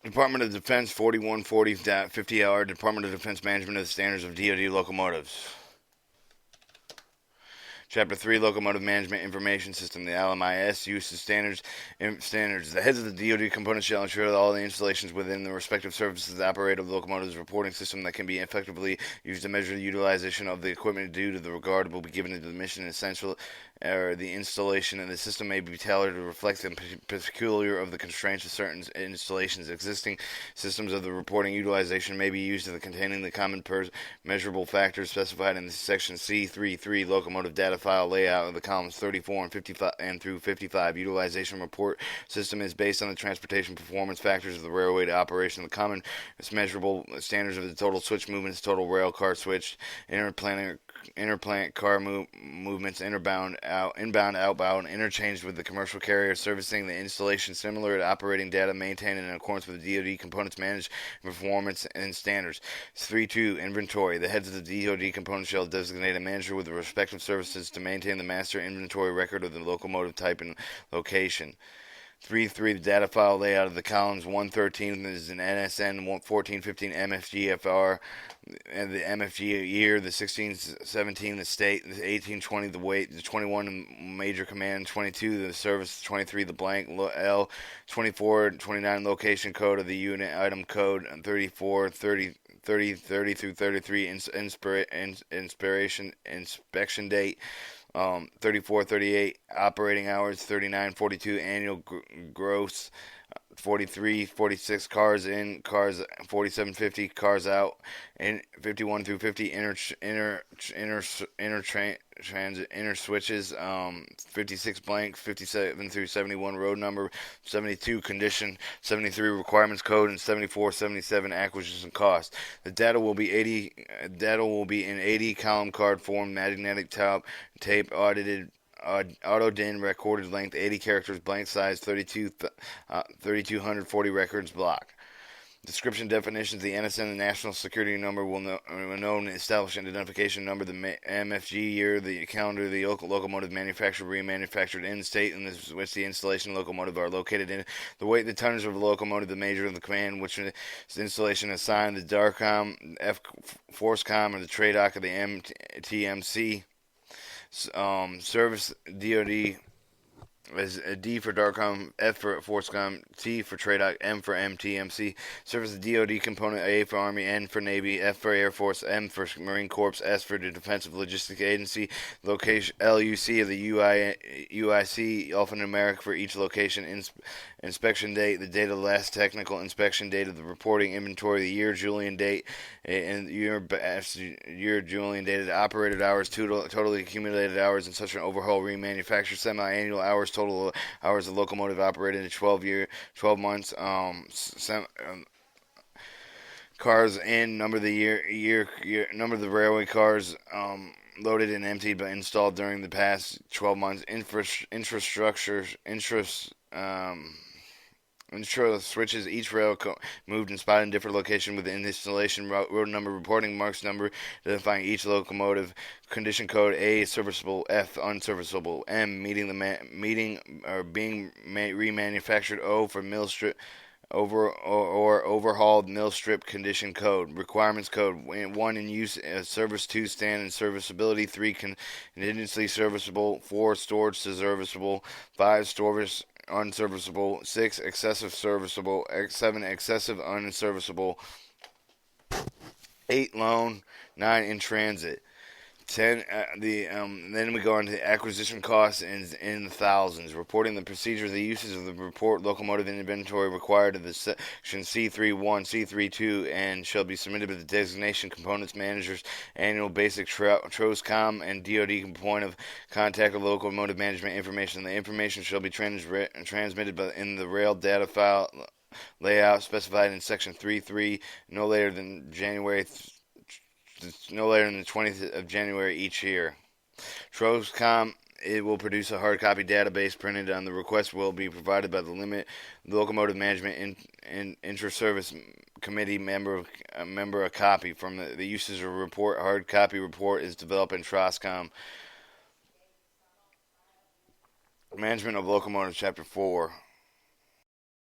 Department of Defense 4140.50-hour Department of Defense Management of the Standards of DoD Locomotives. Chapter 3, Locomotive Management Information System. The LMIS uses standards. The heads of the DoD components shall ensure that all the installations within the respective services operate of the locomotive's reporting system that can be effectively used to measure the utilization of the equipment due to the regard will be given to the mission essential or the installation, and the system may be tailored to reflect the peculiar of the constraints of certain installations. Existing systems of the reporting utilization may be used to containing the common measurable factors specified in the section C33 locomotive data file layout of the columns 34 and 55 and through 55. Utilization report system is based on the transportation performance factors of the railway to operation. The common measurable standards of the total switch movements, total rail car switched, interplant car movements, inbound, outbound, interchanged with the commercial carrier servicing the installation, similar to operating data maintained in accordance with the DoD components managed performance and standards. 3.2 Inventory. The heads of the DoD components shall designate a manager with the respective services to maintain the master inventory record of the locomotive type and location. 3.3 The data file layout of the columns 113 is an NSN 1415 MFGFR and the MFG year, the 1617 the state, the 1820 the weight, the 21 major command, 22 the service, 23 the blank L, 24 29 location code of the unit item code, and 34 30 through 33 inspection date, 34, 38 operating hours, 39, 42 annual gross, 43, 46 cars in, cars 47, 50 cars out, and 51 through 50 inner switches, 56 blank, 57 through 71 road number, 72 condition, 73 requirements code, and 74, 77 acquisition cost. The data will be in 80 column card form, magnetic tape audited. Auto-din recorded length 80 characters, blank size 3240 records block. Description definitions: the NSN, the national security number, will know and establish an identification number, the MFG year, the calendar, the locomotive manufactured, remanufactured in state in which the installation locomotive are located in, the weight, the tonnage of the locomotive, the major of the command which the installation assigned, the DARCOM, F ForceCom, or the TRADOC of the MTMC. Service DoD is D for DARCOM, F for ForceCom, T for TRADOC, M for MTMC. Service DoD component, A for Army, N for Navy, F for Air Force, M for Marine Corps, S for the Defensive Logistics Agency. Location LUC of the UIC, alphanumeric for each location. Inspection date, the date of the last technical inspection date of the reporting inventory, the year Julian date, and year Julian dated operated hours, totally accumulated hours in such an overhaul, remanufactured, semi-annual hours, total hours of locomotive operated in 12 months, cars in, number of the year number of the railway cars loaded and emptied but installed during the past 12 months, infrastructure, ensure switches, each rail moved and spotted in different location within the installation, road number, reporting marks number, identifying each locomotive, condition code, A, serviceable, F, unserviceable, M, meeting or being remanufactured, O for mill strip, overhauled mill strip condition code. Requirements code: 1 in use service, 2 stand and serviceability, 3 contingency serviceable, 4 storage to serviceable, 5 storage unserviceable, 6 excessive serviceable, 7 excessive unserviceable, 8 loan, 9 in transit. 10 then we go on to acquisition costs in the thousands. Reporting the procedure, the uses of the report locomotive inventory required of the section C31, C32, and shall be submitted to the designation components managers annual basic TROSCOM and DoD point of contact with locomotive management information. The information shall be transmitted in the rail data file layout specified in section 3.3 no later than the 20th of January each year. TROSCOM, it will produce a hard copy database printed on the request will be provided by the locomotive management inter-service committee member a copy from the uses of report. Hard copy report is developed in TROSCOM. Management of locomotives, Chapter 4.